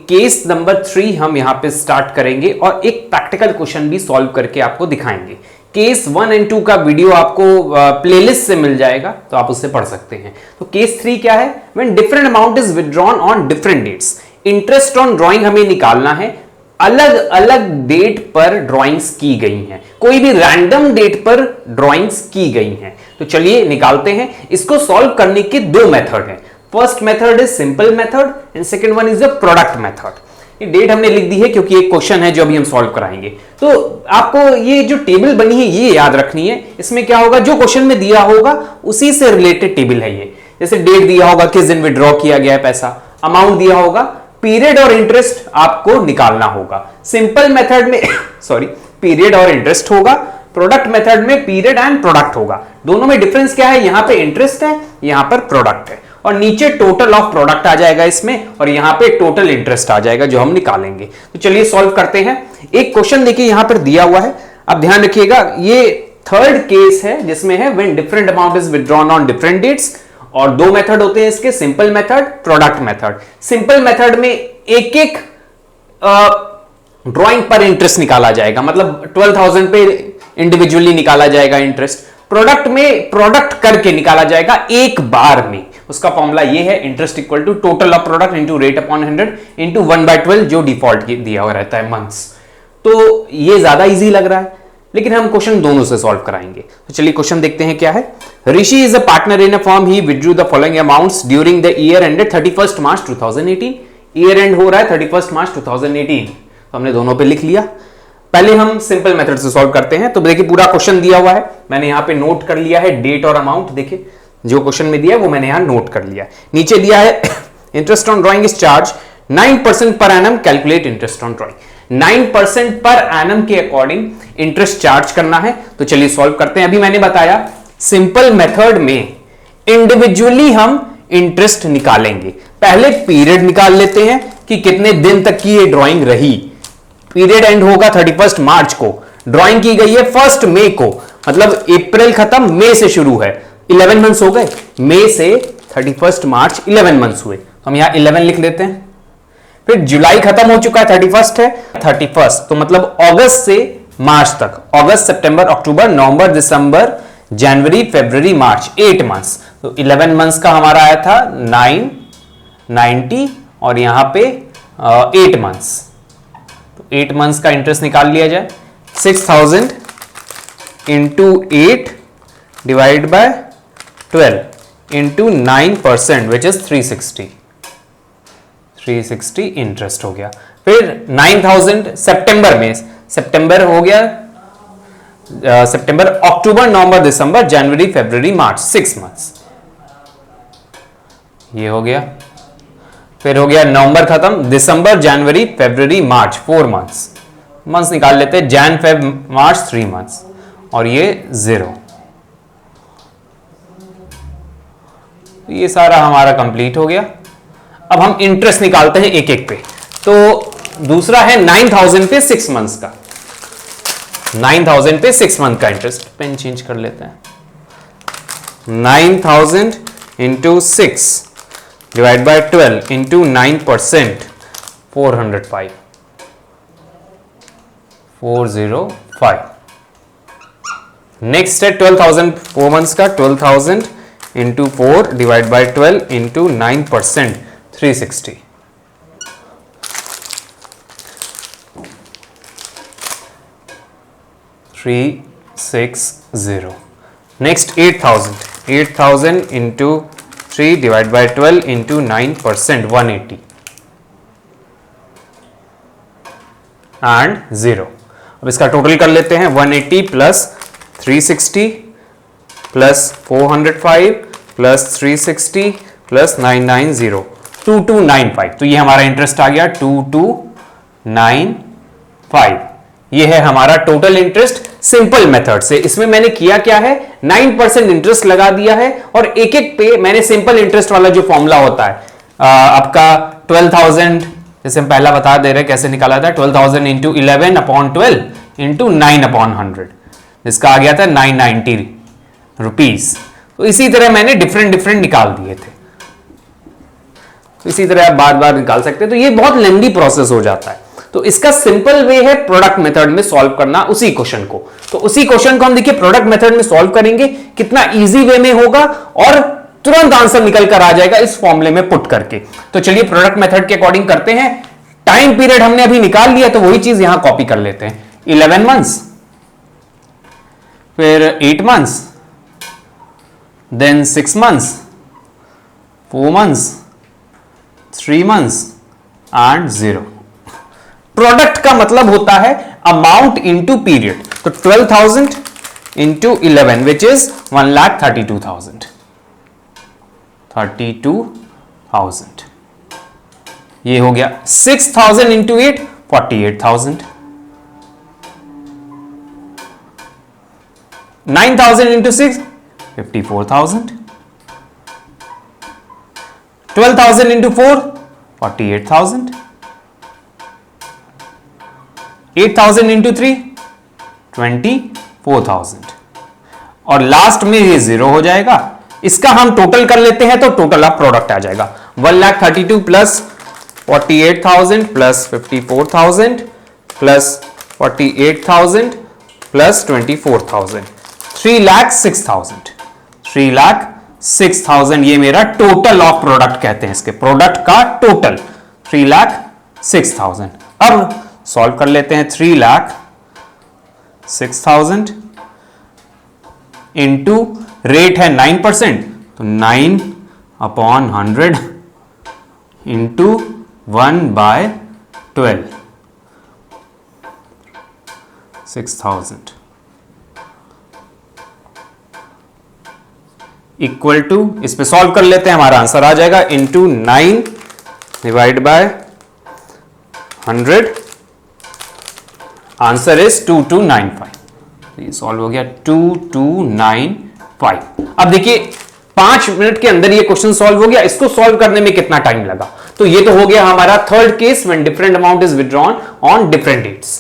Case number 3 हम यहां पे स्टार्ट करेंगे और एक प्रैक्टिकल क्वेश्चन भी सॉल्व करके आपको दिखाएंगे। केस 1 एंड 2 का वीडियो आपको प्लेलिस्ट से मिल जाएगा, तो आप उससे पढ़ सकते हैं। तो केस 3 क्या है? When different amount is withdrawn on different dates. Interest on drawing हमें निकालना है, अलग अलग डेट पर ड्राइंग्स की गई हैं, कोई भी रैंडम डेट पर ड्राइंग्स की गई हैं। तो चलिए निकालते हैं। इसको सॉल्व करने के दो मेथड हैं। First method is simple method and second one is the product method. ये डेट हमने लिख दी है क्योंकि एक क्वेश्चन है जो अभी हम सॉल्व कराएंगे। तो आपको ये जो टेबल बनी है ये याद रखनी है। इसमें क्या होगा, जो क्वेश्चन में दिया होगा उसी से रिलेटेड टेबल है ये। जैसे डेट दिया होगा, किस दिन विड्रॉ किया गया है पैसा, अमाउंट दिया होगा, पीरियड और इंटरेस्ट आपको निकालना होगा। सिंपल मेथड में सॉरी पीरियड और इंटरेस्ट होगा, प्रोडक्ट मेथड में पीरियड एंड प्रोडक्ट होगा। दोनों में डिफरेंस क्या है, यहां पे इंटरेस्ट है, यहां पर प्रोडक्ट है, और नीचे टोटल ऑफ प्रोडक्ट आ जाएगा इसमें, और यहां पे टोटल इंटरेस्ट आ जाएगा जो हम निकालेंगे। तो चलिए सॉल्व करते हैं। एक क्वेश्चन देखिए यहां पर दिया हुआ है, अब ध्यान रखिएगा, ये थर्ड केस है जिसमें है when different amount is withdrawn on different dates. और दो मेथड होते हैं इसके, simple method, product method. Simple method में एक एक ड्राइंग पर इंटरेस्ट निकाला जाएगा, मतलब 12,000 पे इंडिविजुअली निकाला जाएगा इंटरेस्ट। प्रोडक्ट में प्रोडक्ट करके निकाला जाएगा एक बार में। उसका फॉर्मूला ये है, interest equal to total of product into rate upon 100 into 1/12 जो डिफॉल्ट दिया हुआ रहता है मंथ्स। तो ये ज्यादा इजी लग रहा है, लेकिन हम क्वेश्चन दोनों से सॉल्व कराएंगे। तो चलिए क्वेश्चन देखते हैं क्या है। Rishi is a partner in a firm, he withdrew the following amounts during the year ended 31 March 2018। Year end हो रहा है 31 मार्च 2018, तो हमने दोनों पे लिख लिया। पहले हम सिंपल मेथड से सॉल्व करते हैं। तो देखिए पूरा क्वेश्चन दिया हुआ है, मैंने यहां पे नोट कर लिया है डेट और अमाउंट। देखिए जो क्वेश्चन में दिया है वो मैंने यहां नोट कर लिया। नीचे दिया है interest on drawing is charge 9% per annum, calculate interest on drawing. 9% per annum के अकॉर्डिंग इंटरेस्ट चार्ज करना है। तो चलिए सॉल्व करते हैं। अभी मैंने बताया सिंपल मेथड में इंडिविजुअली हम इंटरेस्ट निकालेंगे। पहले पीरियड निकाल लेते हैं कि कितने दिन तक की ये ड्राइंग रही। पीरियड एंड होगा 31 मार्च को, ड्राइंग की गई है 1 मई को, मतलब अप्रैल खत्म, मई से शुरू है, 11 मंथ्स हो गए। मई से 31 मार्च 11 मंथ्स हुए, तो हम यहां 11 लिख देते हैं। फिर जुलाई खत्म हो चुका है, 31 है, 31 तो मतलब अगस्त से मार्च तक, अगस्त सितंबर अक्टूबर नवंबर दिसंबर जनवरी फरवरी मार्च, 8 मंथ्स। तो 11 मंथ्स का हमारा आया था 990 और यहां पे 8 मंथ्स, तो 8 मंथ्स का इंटरेस्ट निकाल लिया जाए। 6000 into 8 divide by 12 into 9% which is 360 interest हो गया। फिर 9000 सितंबर में, सितंबर हो गया, सितंबर अक्टूबर नवंबर दिसंबर जनवरी फरवरी मार्च, 6 मंथ्स ये हो गया। फिर हो गया नवंबर खत्म, दिसंबर जनवरी फरवरी मार्च, 4 मंथ्स। मंथ्स निकाल लेते हैं, जैन फेब मार्च 3 मंथ्स, और ये 0। ये सारा हमारा कंप्लीट हो गया। अब हम इंटरेस्ट निकालते हैं एक एक पे। तो दूसरा है 9000 पे 6 मंथ्स का, 9000 पे 6 मंथ का इंटरेस्ट। पेन चेंज कर लेते हैं। 9000 into 6 divide by 12 into 9%, 405, 405। Next है 12,000 4 मंथ्स का, 12,000 into 4 divide by 12 into 9%, 360। Next 8,000 into 3 divide by 12 into 9%, 180 and 0। अब इसका टोटल कर लेते हैं। 180 प्लस 360 प्लस 405 प्लस 360 प्लस 990, 2295। तो ये हमारा इंटरेस्ट आ गया 2295। ये है हमारा टोटल इंटरेस्ट सिंपल मेथड से। इसमें मैंने किया क्या है, 9% इंटरेस्ट लगा दिया है, और एक एक पे मैंने सिंपल इंटरेस्ट वाला जो फॉर्मूला होता है आपका 12,000, जैसे हम पहला बता दे रहे कैसे निकाला था, 12,000 इंटू 11 अपॉन 12 इंटू 9 अपॉन 100, इसका आ गया था 990 रुपीज। तो इसी तरह मैंने डिफरेंट निकाल दिए थे। तो इसी तरह आप बार बार निकाल सकते हैं, तो ये बहुत लेंदी प्रोसेस हो जाता है। तो इसका सिंपल वे है प्रोडक्ट मेथड में सॉल्व करना उसी क्वेश्चन को। तो उसी क्वेश्चन को हम देखिए प्रोडक्ट मेथड में सॉल्व करेंगे, कितना इजी वे में होगा और तुरंत आंसर निकल कर आ जाएगा इस फॉर्मूले में पुट करके। तो चलिए प्रोडक्ट मेथड के अकॉर्डिंग करते हैं। टाइम पीरियड हमने अभी निकाल लिया, तो वही चीज यहां कॉपी कर लेते हैं। 11 मंथ्स, फिर 8 months, then 6 months, 4 months, 3 months and 0। प्रोडक्ट का मतलब होता है अमाउंट इंटू पीरियड। तो 12,000 इंटू 11 विच इज 1,32,000। 32,000 ये हो गया। 6,000 इंटू 8 48,000। 9,000 इंटू 6 54,000। 12,000 इंटू 4 48,000। 8,000 इंटू 3 24,000 और लास्ट में ये 0 हो जाएगा। इसका हम टोटल कर लेते हैं तो टोटल ऑफ प्रोडक्ट आ जाएगा 1,32,000 प्लस 48,000 प्लस 54,000 प्लस 48,000 प्लस 24,000 3,06,000। 3,06,000 ये मेरा टोटल ऑफ प्रोडक्ट कहते हैं, इसके प्रोडक्ट का टोटल 3,06,000। अब सॉल्व कर लेते हैं। 3,06,000 इंटू रेट है 9%, तो 9/100 इंटू 1/12 6,000 इक्वल टू, इस पे सॉल्व कर लेते हैं, हमारा आंसर आ जाएगा into 9 divide by 100, answer is 2295। ये सॉल्व हो गया 2295। अब देखिए 5 मिनट के अंदर ये क्वेश्चन सॉल्व हो गया। इसको सॉल्व करने में कितना टाइम लगा? तो ये तो हो गया हमारा third case when different amount is withdrawn on different dates.